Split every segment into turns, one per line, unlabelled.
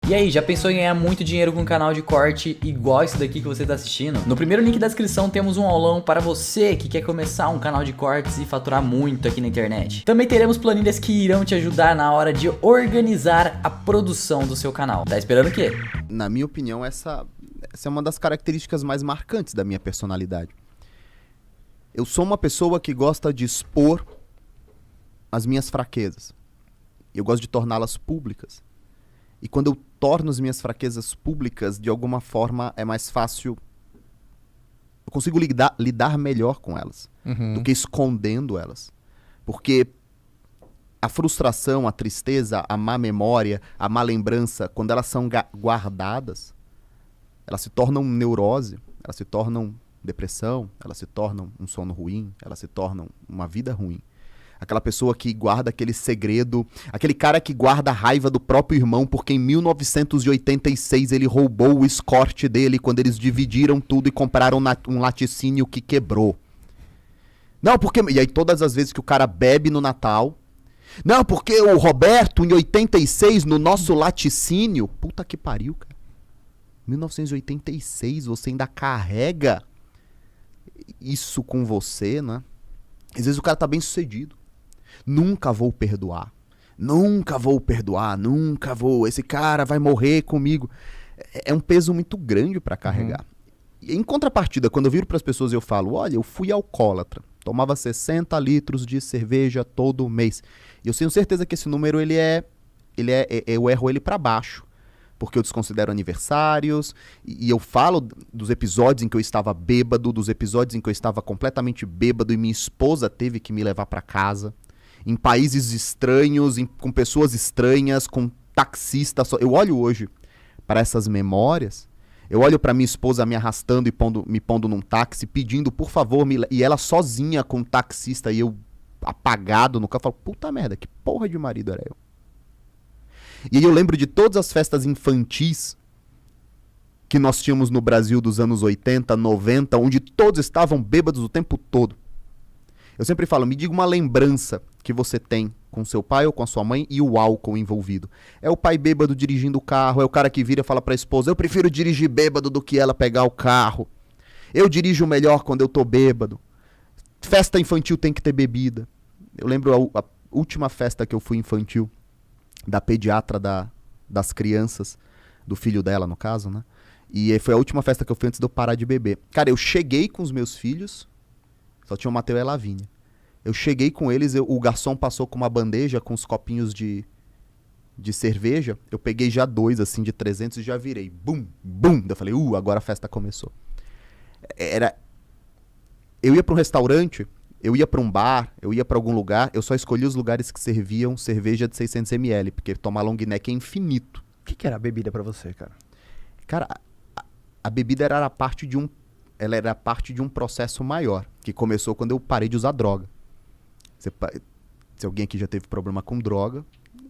E aí, já pensou em ganhar muito dinheiro com um canal de corte igual esse daqui que você tá assistindo? No primeiro link da descrição temos um aulão para você que quer começar um canal de cortes e faturar muito aqui na internet. Também teremos planilhas que irão te ajudar na hora de organizar a produção do seu canal. Tá esperando o quê?
Na minha opinião, essa é uma das características mais marcantes da minha personalidade. Eu sou uma pessoa que gosta de expor as minhas fraquezas. Eu gosto de torná-las públicas. E quando eu torno as minhas fraquezas públicas, de alguma forma é mais fácil. Eu consigo lidar melhor com elas do que escondendo elas. Porque a frustração, a tristeza, a má memória, a má lembrança, quando elas são guardadas, elas se tornam neurose, elas se tornam depressão, elas se tornam um sono ruim, elas se tornam uma vida ruim. Aquela pessoa que guarda aquele segredo, aquele cara que guarda a raiva do próprio irmão porque em 1986 ele roubou o Escort dele quando eles dividiram tudo e compraram um laticínio que quebrou. Não, porque... E aí todas as vezes que o cara bebe no Natal... Não, porque o Roberto, em 86, no nosso laticínio... Puta que pariu, cara. 1986, você ainda carrega isso com você, né? Às vezes o cara tá bem sucedido. Nunca vou perdoar. Nunca vou perdoar. Nunca vou. Esse cara vai morrer comigo. É um peso muito grande pra carregar. Em contrapartida, quando eu viro pras pessoas e eu falo, olha, eu fui alcoólatra. Tomava 60 litros de cerveja todo mês. E eu tenho certeza que esse número, eu erro ele pra baixo. Porque eu desconsidero aniversários, e eu falo dos episódios em que eu estava bêbado, dos episódios em que eu estava completamente bêbado e minha esposa teve que me levar pra casa, em países estranhos, com pessoas estranhas, com taxistas. Eu olho hoje para essas memórias, eu olho para minha esposa me arrastando e me pondo num táxi, pedindo por favor, e ela sozinha com o taxista e eu apagado no carro, eu falo, puta merda, que porra de marido era eu? E aí eu lembro de todas as festas infantis que nós tínhamos no Brasil dos anos 80, 90, onde todos estavam bêbados o tempo todo. Eu sempre falo, me diga uma lembrança que você tem com seu pai ou com a sua mãe e o álcool envolvido. É o pai bêbado dirigindo o carro, é o cara que vira e fala pra esposa, eu prefiro dirigir bêbado do que ela pegar o carro. Eu dirijo melhor quando eu tô bêbado. Festa infantil tem que ter bebida. Eu lembro a última festa que eu fui infantil, da pediatra das crianças, do filho dela, no caso, né? E foi a última festa que eu fui antes de eu parar de beber. Cara, eu cheguei com os meus filhos, só tinha o Mateu e a Lavínia. Eu cheguei com eles, o garçom passou com uma bandeja com os copinhos de cerveja. Eu peguei já 2, assim, de 300 e já virei. Bum, bum. Eu falei, agora a festa começou. Eu ia pra um restaurante... Eu ia pra um bar, eu ia pra algum lugar, eu só escolhia os lugares que serviam cerveja de 600 ml, porque tomar long neck é infinito.
O que era a bebida pra você, cara?
Cara, a bebida era parte de um processo maior, que começou quando eu parei de usar droga. Se alguém aqui já teve problema com droga,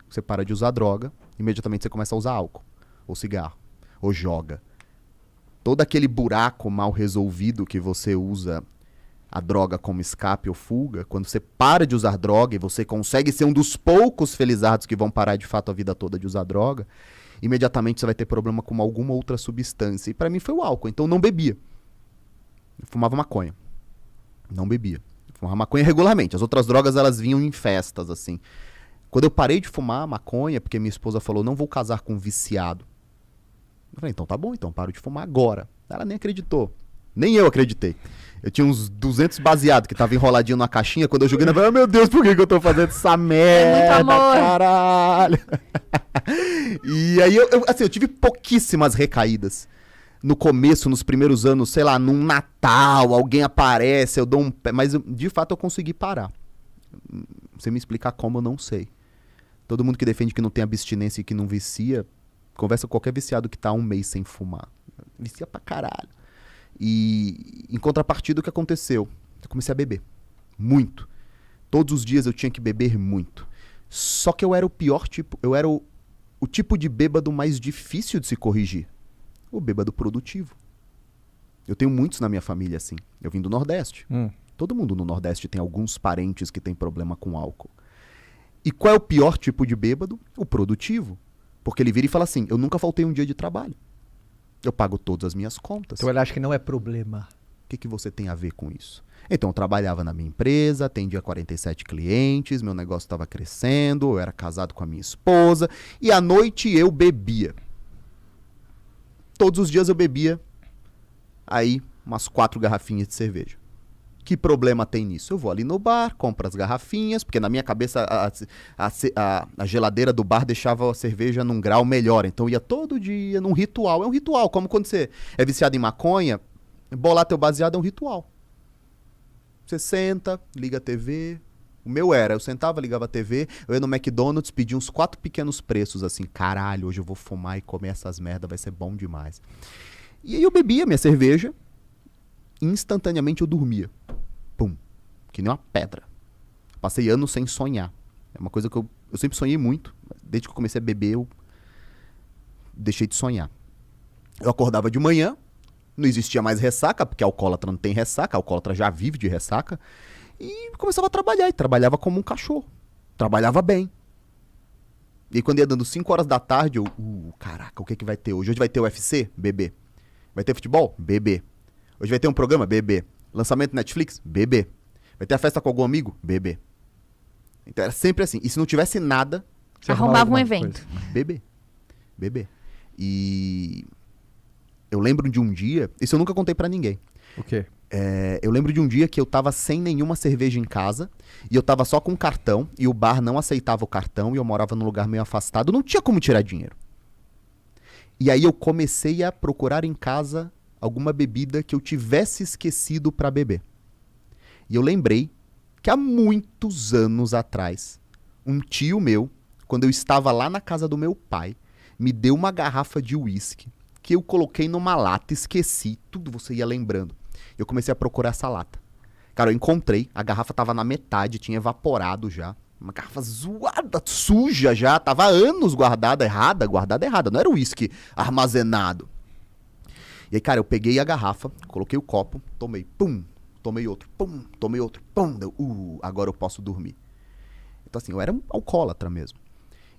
você para de usar droga, imediatamente você começa a usar álcool, ou cigarro, ou joga. Todo aquele buraco mal resolvido que você usa a droga como escape ou fuga, quando você para de usar droga e você consegue ser um dos poucos felizardos que vão parar de fato a vida toda de usar droga, imediatamente você vai ter problema com alguma outra substância. E pra mim foi o álcool, então eu não bebia. Eu fumava maconha. Não bebia. Eu fumava maconha regularmente. As outras drogas, elas vinham em festas, assim. Quando eu parei de fumar maconha, porque minha esposa falou, não vou casar com um viciado. Eu falei, então tá bom, então paro de fumar agora. Ela nem acreditou. Nem eu acreditei. Eu tinha uns 200 baseados que tava enroladinho numa caixinha. Quando eu joguei, eu falei, meu Deus, por que eu tô fazendo essa merda, caralho? E aí, eu tive pouquíssimas recaídas. No começo, nos primeiros anos, sei lá, num Natal, alguém aparece, eu dou um pé. Mas, de fato, eu consegui parar. Você me explicar como, eu não sei. Todo mundo que defende que não tem abstinência e que não vicia, conversa com qualquer viciado que tá 1 mês sem fumar. Vicia pra caralho. E em contrapartida, o que aconteceu? Eu comecei a beber. Muito. Todos os dias eu tinha que beber muito. Só que eu era o pior tipo, eu era o tipo de bêbado mais difícil de se corrigir. O bêbado produtivo. Eu tenho muitos na minha família assim. Eu vim do Nordeste. Todo mundo no Nordeste tem alguns parentes que tem problema com álcool. E qual é o pior tipo de bêbado? O produtivo. Porque ele vira e fala assim, eu nunca faltei um dia de trabalho. Eu pago todas as minhas contas.
Então ele acha que não é problema.
O que você tem a ver com isso? Então, eu trabalhava na minha empresa, atendia 47 clientes, meu negócio estava crescendo, eu era casado com a minha esposa, e à noite eu bebia. Todos os dias eu bebia, aí, umas 4 garrafinhas de cerveja. Que problema tem nisso? Eu vou ali no bar, compro as garrafinhas, porque na minha cabeça a geladeira do bar deixava a cerveja num grau melhor. Então eu ia todo dia num ritual. É um ritual, como quando você é viciado em maconha, bolar teu baseado é um ritual. Você senta, liga a TV. O meu era, eu sentava, ligava a TV, eu ia no McDonald's, pedia uns 4 pequenos preços, assim, caralho, hoje eu vou fumar e comer essas merda, vai ser bom demais. E aí eu bebia minha cerveja, instantaneamente eu dormia. Pum. Que nem uma pedra. Passei anos sem sonhar. É uma coisa que eu sempre sonhei muito. Desde que eu comecei a beber, eu deixei de sonhar. Eu acordava de manhã, não existia mais ressaca, porque alcoólatra não tem ressaca, alcoólatra já vive de ressaca. E começava a trabalhar, e trabalhava como um cachorro. Trabalhava bem. E quando ia dando 5 horas da tarde, eu... caraca, o que vai ter hoje? Hoje vai ter UFC? Bebê. Vai ter futebol? Bebê. Hoje vai ter um programa? Bebê. Lançamento Netflix? Bebê. Vai ter a festa com algum amigo? Bebê. Então era sempre assim. E se não tivesse nada...
Você arrumava um evento.
Bebê. Bebê. E... eu lembro de um dia... isso eu nunca contei pra ninguém.
O quê?
Eu lembro de um dia que eu tava sem nenhuma cerveja em casa. E eu tava só com cartão. E o bar não aceitava o cartão. E eu morava num lugar meio afastado. Não tinha como tirar dinheiro. E aí eu comecei a procurar em casa... alguma bebida que eu tivesse esquecido pra beber. E eu lembrei que há muitos anos atrás, um tio meu, quando eu estava lá na casa do meu pai, me deu uma garrafa de uísque que eu coloquei numa lata, esqueci, tudo você ia lembrando. Eu comecei a procurar essa lata. Cara, eu encontrei, a garrafa tava na metade, tinha evaporado já. Uma garrafa zoada, suja já, tava há anos guardada errada, não era uísque armazenado. E aí, cara, eu peguei a garrafa, coloquei o copo, tomei, pum, tomei outro, pum, tomei outro, pum, deu, agora eu posso dormir. Então, assim, eu era um alcoólatra mesmo.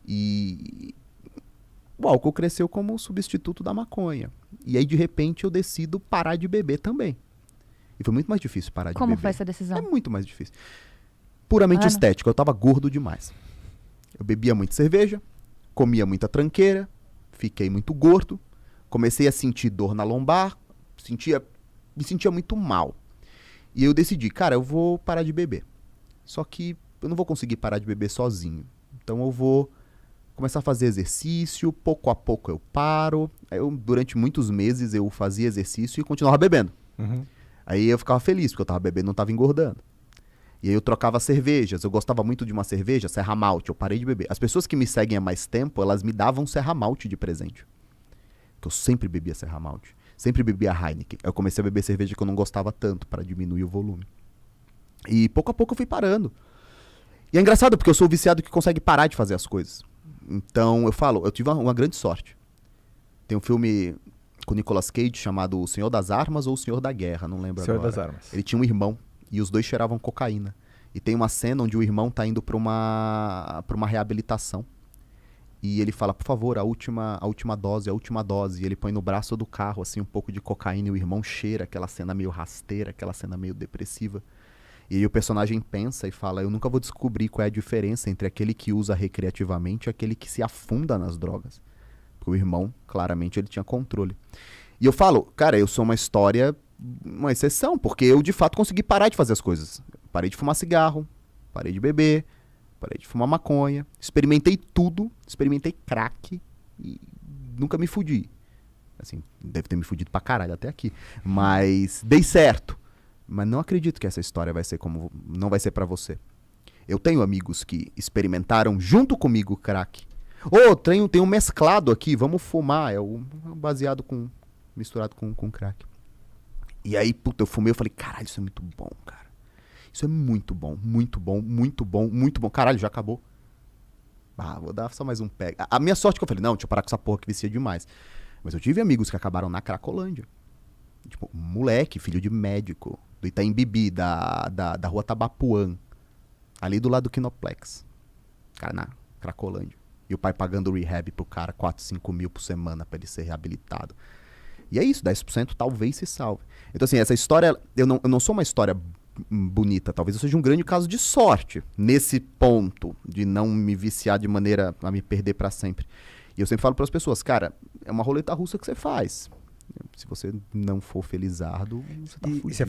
E o álcool cresceu como substituto da maconha. E aí, de repente, eu decido parar de beber também. E foi muito mais difícil parar de beber.
Como foi essa decisão?
É muito mais difícil. Puramente estético, eu tava gordo demais. Eu bebia muita cerveja, comia muita tranqueira, fiquei muito gordo. Comecei a sentir dor na lombar, me sentia muito mal. E eu decidi, cara, eu vou parar de beber. Só que eu não vou conseguir parar de beber sozinho. Então eu vou começar a fazer exercício, pouco a pouco eu paro. Aí durante muitos meses eu fazia exercício e continuava bebendo.
Uhum.
Aí eu ficava feliz, porque eu tava bebendo e não tava engordando. E aí eu trocava cervejas, eu gostava muito de uma cerveja, Serra Malte, eu parei de beber. As pessoas que me seguem há mais tempo, elas me davam Serra Malte de presente. Que eu sempre bebia Serra Malte, sempre bebia Heineken. Eu comecei a beber cerveja que eu não gostava tanto, para diminuir o volume. E pouco a pouco eu fui parando. E é engraçado, porque eu sou o viciado que consegue parar de fazer as coisas. Então eu falo, eu tive uma grande sorte. Tem um filme com Nicolas Cage chamado O Senhor das Armas ou O Senhor da Guerra, não lembro
Senhor
agora.
das Armas.
Ele tinha um irmão e os dois cheiravam cocaína. E tem uma cena onde o irmão tá indo pra uma reabilitação. E ele fala, por favor, a última dose. E ele põe no braço do carro, assim, um pouco de cocaína e o irmão cheira, aquela cena meio rasteira, aquela cena meio depressiva. E aí o personagem pensa e fala, eu nunca vou descobrir qual é a diferença entre aquele que usa recreativamente e aquele que se afunda nas drogas. Porque o irmão, claramente, ele tinha controle. E eu falo, cara, eu sou uma história, uma exceção, porque eu, de fato, consegui parar de fazer as coisas. Parei de fumar cigarro, parei de beber, parei de fumar maconha, experimentei tudo, experimentei crack e nunca me fudi. Assim, deve ter me fudido pra caralho até aqui. Mas dei certo. Mas não acredito que essa história vai ser como... não vai ser pra você. Eu tenho amigos que experimentaram junto comigo crack. Tem um mesclado aqui, vamos fumar. É o baseado misturado com crack. E aí, puta, eu fumei, eu falei, caralho, isso é muito bom, cara. Isso é muito bom, muito bom, muito bom, muito bom. Caralho, já acabou. Vou dar só mais um pega. A minha sorte é que eu falei, não, deixa eu parar com essa porra que vicia demais. Mas eu tive amigos que acabaram na Cracolândia. Tipo, um moleque, filho de médico, do Itaim Bibi, da rua Tabapuã. Ali do lado do Kinoplex. Cara, na Cracolândia. E o pai pagando rehab pro cara 4, 5 mil por semana pra ele ser reabilitado. E é isso, 10% talvez se salve. Então assim, essa história, eu não sou uma história bonita, talvez eu seja um grande caso de sorte nesse ponto de não me viciar de maneira a me perder pra sempre. E eu sempre falo pras pessoas, cara, é uma roleta russa que você faz. Se você não for felizardo, você tá fudido.
E você